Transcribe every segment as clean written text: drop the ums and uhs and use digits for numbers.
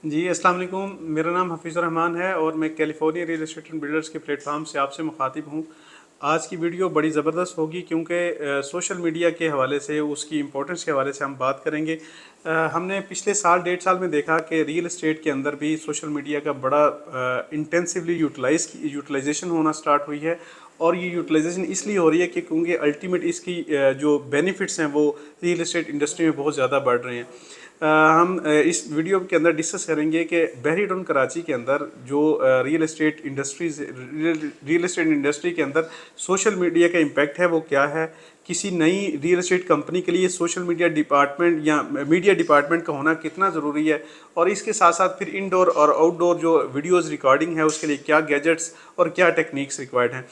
जी, अस्सलाम वालेकुम। मेरा नाम हफ़ीज़ुर रहमान है और मैं California real estate and builders के प्लेटफॉर्म से आपसे मुखातिब हूँ। आज की वीडियो बड़ी ज़बरदस्त होगी क्योंकि सोशल मीडिया के हवाले से, उसकी इम्पोर्टेंस के हवाले से हम बात करेंगे। हमने पिछले साल 1.5 साल में देखा कि रियल एस्टेट के अंदर भी सोशल मीडिया का बड़ा इंटेंसिवली यूटिलाइजेशन होना स्टार्ट हुई है। और ये यूटिलाइजेशन इसलिए हो रही है कि क्योंकि अल्टीमेट इसकी जो बेनिफिट्स हैं वो रियल एस्टेट इंडस्ट्री में बहुत ज़्यादा बढ़ रहे हैं। हम इस वीडियो के अंदर डिस्कस करेंगे कि बहरी टाउन कराची के अंदर जो रियल एस्टेट इंडस्ट्री के अंदर सोशल मीडिया का इम्पैक्ट है वो क्या है। किसी नई रियल एस्टेट कंपनी के लिए सोशल मीडिया डिपार्टमेंट या मीडिया डिपार्टमेंट का होना कितना ज़रूरी है, और इसके साथ साथ फिर इंडोर और आउटडोर जो वीडियोज़ रिकॉर्डिंग है उसके लिए क्या गैजेट्स और क्या टेक्निक्स रिक्वायर्ड हैं।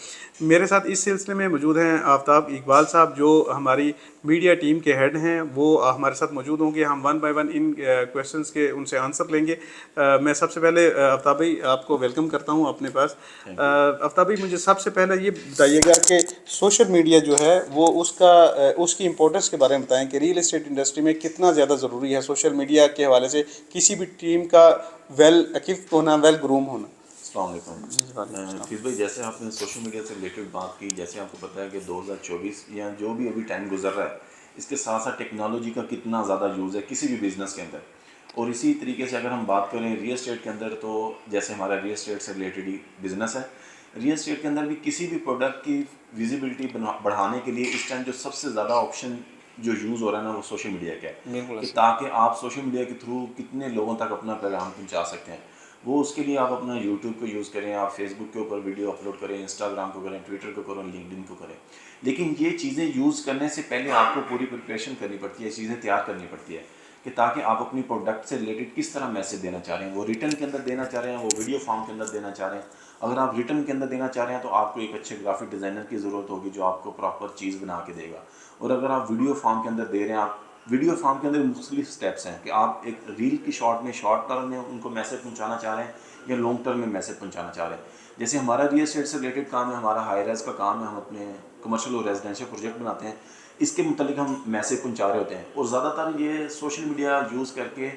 मेरे साथ इस सिलसिले में मौजूद हैं आफ्ताब इकबाल साहब, जो हमारी मीडिया टीम के हेड हैं। वो हमारे साथ मौजूद होंगे। हम one by one in questions के उनसे आंसर लेंगे। मैं सबसे पहले आफ्ताब भाई आपको वेलकम करता हूं अपने पास। आफ्ताब भाई, मुझे सबसे पहले ये बताइएगा कि सोशल मीडिया जो है वो उसकी इम्पोर्टेंस के बारे में बताएं कि रियल एस्टेट इंडस्ट्री में कितना ज़्यादा ज़रूरी है सोशल मीडिया के हवाले से किसी भी टीम का वेल इक्विप्ड होना, वेल ग्रूम होना। अस्सलाम वालेकुम। फिर भाई, जैसे आपने सोशल मीडिया से रिलेटेड बात की, जैसे आपको पता है कि 2024 या जो भी अभी टाइम गुजर रहा है, इसके साथ साथ टेक्नोलॉजी का कितना ज़्यादा यूज़ है किसी भी बिज़नेस के अंदर। और इसी तरीके से अगर हम बात करें रियल एस्टेट के अंदर, तो जैसे हमारा रियल एस्टेट से रिलेटेड ही बिज़नेस है, रियल एस्टेट के अंदर भी किसी भी प्रोडक्ट की विजिबिलिटी बढ़ाने के लिए इस टाइम जो सबसे ज़्यादा ऑप्शन जो यूज़ हो रहा है ना, वो सोशल मीडिया का है कि ताकि आप सोशल मीडिया के थ्रू कितने लोगों तक अपना पैगाम पहुंचा सकते हैं। वो उसके लिए आप अपना यूट्यूब को यूज़ करें, आप फेसबुक के ऊपर वीडियो अपलोड करें, इंस्टाग्राम को करें, ट्विटर को करें, लिंक्डइन को करें। लेकिन ये चीज़ें यूज़ करने से पहले आपको पूरी प्रिपरेशन करनी पड़ती है, चीज़ें तैयार करनी पड़ती है कि ताकि आप अपनी प्रोडक्ट से रिलेटेड किस तरह मैसेज देना चाह रहे हैं। वो रिटर्न के अंदर देना चाह रहे हैं, वो वीडियो फॉर्म के अंदर देना चाह रहे हैं। अगर आप रिटर्न के अंदर देना चाह रहे हैं तो आपको एक अच्छे ग्राफिक डिज़ाइनर की ज़रूरत होगी जो आपको प्रॉपर चीज़ बना के देगा। और अगर आप वीडियो फॉर्म के अंदर दे रहे हैं, आप वीडियो फॉर्म के अंदर मुख्तलिफ स्टेप्स हैं कि आप एक रील की शॉर्ट टर्म में उनको मैसेज पहुंचाना चाह रहे हैं या लॉन्ग टर्म में मैसेज पहुंचाना चाह रहे हैं। जैसे हमारा रियल एस्टेट से रिलेटेड काम है, हमारा हाई रेज का काम है, हम अपने कमर्शियल और रेजिडेंशियल प्रोजेक्ट बनाते हैं, इसके मुतालिक हम मैसेज पहुंचा रहे होते हैं। और ज़्यादातर ये सोशल मीडिया यूज़ करके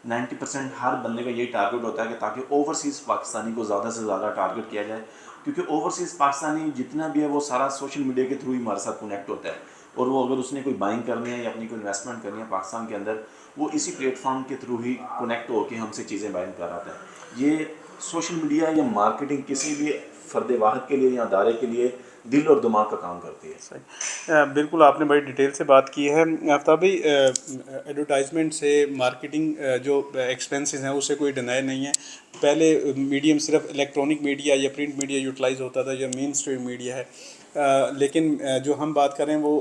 90% हर बंदे का यही टारगेट होता है कि ताकि ओवरसीज़ पाकिस्तानी को ज़्यादा से ज़्यादा टारगेट किया जाए, क्योंकि ओवरसीज़ पाकिस्तानी जितना भी है वो सारा सोशल मीडिया के थ्रू ही हमारे साथ कनेक्ट होता है। और वो अगर उसने कोई बाइंग करनी है या अपनी कोई इन्वेस्टमेंट करनी है पाकिस्तान के अंदर, वो इसी प्लेटफॉर्म के थ्रू ही कनेक्ट होकर हमसे चीज़ें बाइंग कराता है। ये सोशल मीडिया या मार्केटिंग किसी भी फ़र्द वाहिद के लिए या अदारे के लिए दिल और दिमाग का काम करती है। सही, बिल्कुल आपने बड़ी डिटेल से बात की है आफ्ताब भाई। एडवर्टाइजमेंट से मार्केटिंग जो एक्सपेंसेस हैं उससे कोई डिनाई नहीं है। पहले मीडियम सिर्फ इलेक्ट्रॉनिक मीडिया या प्रिंट मीडिया यूटिलाइज होता था, जो मेन स्ट्रीम मीडिया है। लेकिन जो हम बात करें वो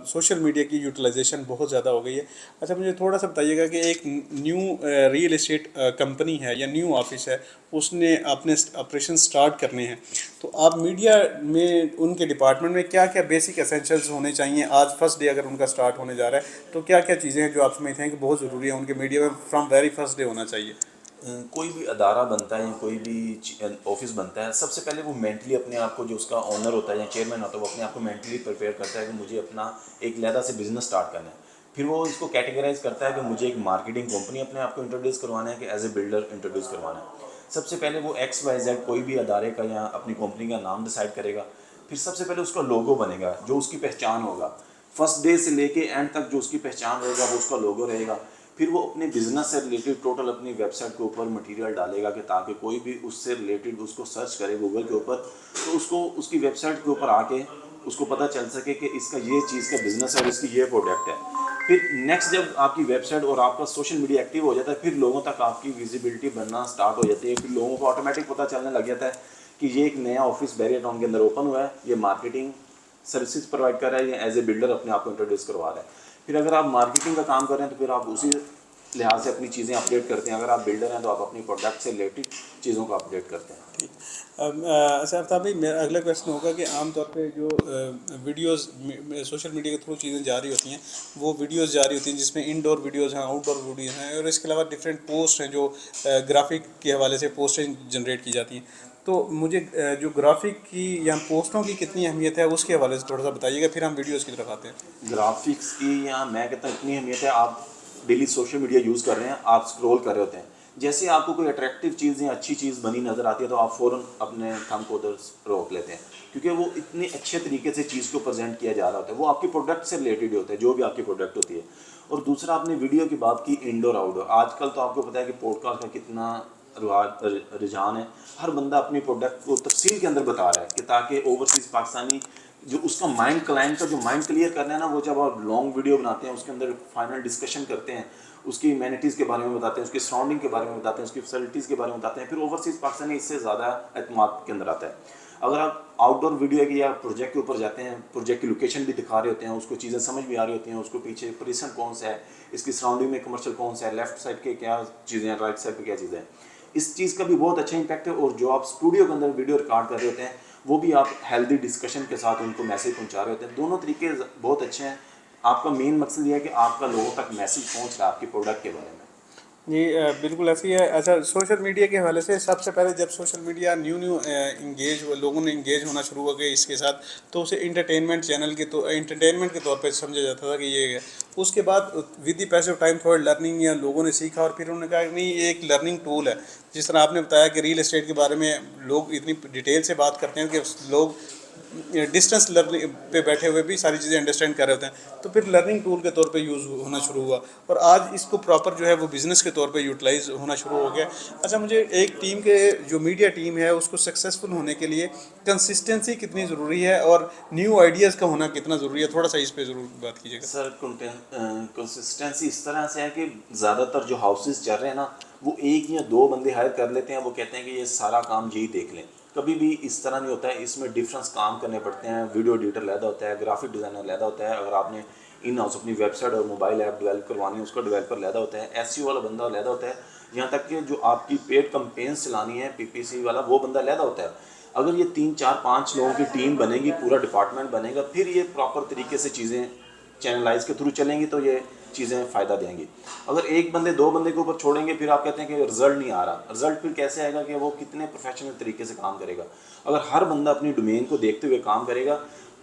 सोशल मीडिया की यूटिलाइजेशन बहुत ज़्यादा हो गई है। अच्छा, मुझे थोड़ा सा बताइएगा कि एक न्यू रियल एस्टेट कंपनी है या न्यू ऑफिस है, उसने अपने ऑपरेशन स्टार्ट करने हैं, तो आप मीडिया में उनके डिपार्टमेंट में क्या क्या बेसिक एसेंशियल्स होने चाहिए? आज फर्स्ट डे अगर उनका स्टार्ट होने जा रहा है तो क्या क्या चीज़ें हैं जो आप समझते हैं कि बहुत ज़रूरी है उनके मीडिया में फ्रॉम वेरी फर्स्ट डे होना चाहिए? कोई भी अदारा बनता है या कोई भी ऑफिस बनता है, सबसे पहले वो मेंटली अपने आप को, जो उसका ओनर होता है या चेयरमैन होता है, वो अपने आप को मेंटली प्रिपेयर करता है कि मुझे अपना एक लहदा से बिजनेस स्टार्ट करना है। फिर वो इसको कैटेगराइज करता है कि मुझे एक मार्केटिंग कंपनी अपने आप को इंट्रोड्यूस करवाना है कि एज ए बिल्डर इंट्रोड्यूस करवाना है। सबसे पहले वो XYZ कोई भी अदारे का या अपनी कंपनी का नाम डिसाइड करेगा। फिर सबसे पहले उसका लोगो बनेगा जो उसकी पहचान होगा। फर्स्ट डे से लेके एंड तक जो उसकी पहचान रहेगा वो उसका लोगो रहेगा। फिर वो अपने बिजनेस से रिलेटेड टोटल अपनी वेबसाइट के ऊपर मटेरियल डालेगा कि ताकि कोई भी उससे रिलेटेड उसको सर्च करे गूगल के ऊपर, तो उसको उसकी वेबसाइट के ऊपर आके उसको पता चल सके कि इसका ये चीज़ का बिजनेस है और इसकी ये प्रोडक्ट है। फिर नेक्स्ट जब आपकी वेबसाइट और आपका सोशल मीडिया एक्टिव हो जाता है, फिर लोगों तक आपकी विजिबिलिटी बनना स्टार्ट हो जाती है। फिर लोगों को ऑटोमेटिक पता चलने लग जाता है कि ये एक नया ऑफिस बैरियर टाउन के अंदर ओपन हुआ है, ये मार्केटिंग सर्विसेज प्रोवाइड कर रहा है, ये एज ए बिल्डर अपने आप को इंट्रोड्यूस करवा रहा है। फिर अगर आप मार्केटिंग का काम कर रहे हैं तो फिर आप उसी लिहाज से अपनी चीज़ें अपडेट करते हैं। अगर आप बिल्डर हैं तो आप अपनी प्रोडक्ट से रिलेटेड चीज़ों को अपडेट करते हैं। ठीक। अच्छा आफ्ताब भाई, मेरा अगला क्वेश्चन होगा कि आमतौर पे जो वीडियोस सोशल मीडिया के थ्रू चीज़ें जारी होती हैं, वो वीडियोस जारी होती हैं जिसमें इंडोर वीडियोस हैं, आउटडोर वीडियोस हैं, और इसके अलावा डिफरेंट पोस्ट हैं जो ग्राफिक के हवाले से पोस्टें जनरेट की जाती हैं। तो मुझे जो ग्राफिक की या पोस्टों की कितनी अहमियत है उसके हवाले से थोड़ा सा बताइएगा, फिर हम वीडियोज़ की तरफ आते हैं। ग्राफिक्स की, या मैं कहता हूँ इतनी अहमियत है, आप डेली सोशल मीडिया यूज़ कर रहे हैं, आप स्क्रॉल कर रहे होते हैं, जैसे आपको कोई अट्रैक्टिव चीज़ या अच्छी चीज़ बनी नज़र आती है तो आप फ़ौरन अपने थंब को उधर रोक लेते हैं, क्योंकि वो इतने अच्छे तरीके से चीज़ को प्रेजेंट किया जा रहा होता है, वो आपके प्रोडक्ट से रिलेटेड होता है, जो भी आपकी प्रोडक्ट होती है। और दूसरा, आपने वीडियो की बात की इंडोर आउटडोर, आजकल तो आपको पता है कि पॉडकास्ट का कितना रुझान है। हर बंदा अपनी प्रोडक्ट को तफसील के अंदर बता रहा है कि ताकि ओवरसीज़ पाकिस्तानी जो उसका माइंड, क्लाइंट का जो माइंड क्लियर करना है ना, वो जब आप लॉन्ग वीडियो बनाते हैं उसके अंदर फाइनल डिस्कशन करते हैं, उसकी ह्यूमैनिटीज़ के बारे में बताते हैं, उसकी सराउंडिंग के बारे में बताते हैं, उसकी फैसिलिटीज़ के बारे में बताते हैं, फिर ओवरसीज़ पाकिस्तानी इससे ज़्यादा एतमाद के अंदर आता है। अगर आप आउटडोर वीडियो की या प्रोजेक्ट के ऊपर जाते हैं, प्रोजेक्ट की लोकेशन भी दिखा रहे होते हैं, उसको चीज़ें समझ भी आ रही होती हैं, उसको पीछे परिसर कौन सा है, इसकी सराउंडिंग में कमर्शियल कौन सा है, लेफ्ट साइड के क्या चीज़ें हैं, राइट साइड पे क्या चीज़ें हैं, इस चीज़ का भी बहुत अच्छा इंपैक्ट है। और जो आप स्टूडियो के अंदर वीडियो रिकॉर्ड कर रहे होते हैं, वो भी आप हेल्दी डिस्कशन के साथ उनको मैसेज पहुंचा रहे होते हैं। दोनों तरीके बहुत अच्छे हैं। आपका मेन मकसद ये है कि आपका लोगों तक मैसेज पहुंच रहा है आपके प्रोडक्ट के बारे में। जी बिल्कुल ऐसी है। अच्छा, सोशल मीडिया के हवाले से सबसे पहले जब सोशल मीडिया न्यू इंगेज लोगों ने इंगेज होना शुरू हो गए इसके साथ, तो उसे एंटरटेनमेंट के तौर पे समझा जाता था कि ये है। उसके बाद विद द पैस ऑफ टाइम फॉर लर्निंग या लोगों ने सीखा और फिर उन्होंने कहा कि नहीं, ये एक लर्निंग टूल है। जिस तरह आपने बताया कि रियल एस्टेट के बारे में लोग इतनी डिटेल से बात करते हैं कि लोग डिस्टेंस लर्निंग पे बैठे हुए भी सारी चीज़ें अंडरस्टैंड कर रहे होते हैं, तो फिर लर्निंग टूल के तौर पे यूज़ होना शुरू हुआ और आज इसको प्रॉपर जो है वो बिज़नेस के तौर पे यूटिलाइज होना शुरू हो गया। अच्छा, मुझे एक टीम के जो मीडिया टीम है उसको सक्सेसफुल होने के लिए कंसिस्टेंसी कितनी ज़रूरी है और न्यू आइडियाज़ का होना कितना ज़रूरी है, थोड़ा सा इस पर ज़रूर बात कीजिएगा। सर, कंसिस्टेंसी इस तरह से है कि ज़्यादातर जो हाउसेस चल रहे हैं ना, वो एक या दो बंदे हायर कर लेते हैं, वो कहते हैं कि ये सारा काम यही देख लें। कभी भी इस तरह नहीं होता है, इसमें डिफरेंस काम करने पड़ते हैं। वीडियो एडिटर लहदा होता है, ग्राफिक डिज़ाइनर लहदा होता है, अगर आपने इन हाउस अपनी वेबसाइट और मोबाइल ऐप डेवलप करवानी है उसका डेवलपर लहदा होता है, एसईओ वाला बंदा लहदा होता है, यहाँ तक कि जो आपकी पेड कंपेन्स चलानी है पीपीसी वाला, वो बंदा लहदा होता है। अगर ये 3 4 5 लोगों की टीम बनेगी, पूरा डिपार्टमेंट बनेगा, फिर ये प्रॉपर तरीके से चीज़ें चैनलाइज के थ्रू चलेंगी तो ये चीज़ें फ़ायदा देंगी। अगर एक बंदे दो बंदे के ऊपर छोड़ेंगे, फिर आप कहते हैं कि रिजल्ट नहीं आ रहा। रिजल्ट फिर कैसे आएगा कि वो कितने प्रोफेशनल तरीके से काम करेगा। अगर हर बंदा अपनी डोमेन को देखते हुए काम करेगा,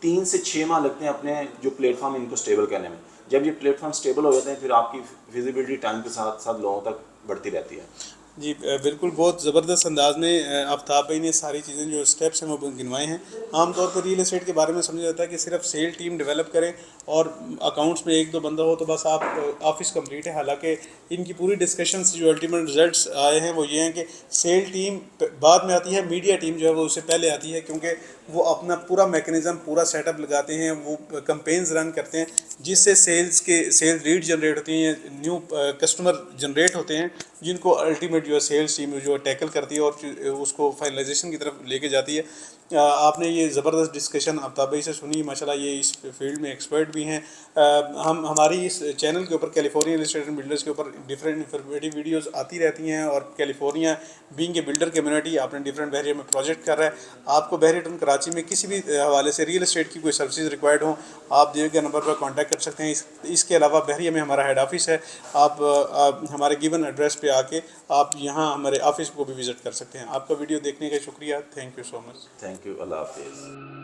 3 से 6 माह लगते हैं अपने जो प्लेटफॉर्म इनको स्टेबल करने में। जब ये प्लेटफॉर्म स्टेबल हो जाते हैं, फिर आपकी विजिबिलिटी टाइम के साथ साथ लोगों तक बढ़ती रहती है। जी बिल्कुल, बहुत ज़बरदस्त अंदाज में आफ्ताब भाई ने सारी चीज़ें जो स्टेप्स हैं वो गिनवाए हैं। आमतौर पर रियल एस्टेट के बारे में समझा जाता है कि सिर्फ सेल टीम डेवलप करें और अकाउंट्स में एक दो बंदा हो तो बस आप ऑफिस कंप्लीट है। हालांकि इनकी पूरी डिस्कशंस जो अल्टीमेट रिजल्ट्स आए हैं वो ये हैं कि सेल टीम बाद में आती है, मीडिया टीम जो है वो उससे पहले आती है, क्योंकि वो अपना पूरा मैकेनिज़्म, पूरा सेटअप लगाते हैं, वो कैंपेन्स रन करते हैं जिससे सेल लीड जनरेट होती हैं, न्यू कस्टमर जनरेट होते हैं, जिनको अल्टीमेट जो है सेल्स टीम जो है टैकल करती है और उसको फाइनलाइजेशन की तरफ लेके जाती है। आपने ये ज़बरदस्त डिस्कशन आफ्ताब भाई से सुनी, माशाल्लाह ये इस फील्ड में एक्सपर्ट भी हैं। हम हमारी इस चैनल के ऊपर कैलिफोर्निया रियल एस्टेट बिल्डर्स के ऊपर डिफरेंट इंफॉर्मेटिव वीडियोस आती रहती हैं और California being a builder community आपने डिफरेंट बहरिया में प्रोजेक्ट कर रहा है। आपको बहरिया टाउन कराची में किसी भी हवाले से रियल एस्टेट की कोई सर्विसेज रिक्वायर्ड हो, आप दिए गए नंबर पर कॉन्टैक्ट कर सकते हैं। इसके अलावा बहरिया में हमारा हेड ऑफिस है, आप हमारे गिवन एड्रेस पे आके आप यहाँ हमारे ऑफिस को भी विज़िट कर सकते हैं। आपका वीडियो देखने का शुक्रिया, thank you so much. Thank you, अल्लाह हाफिज़।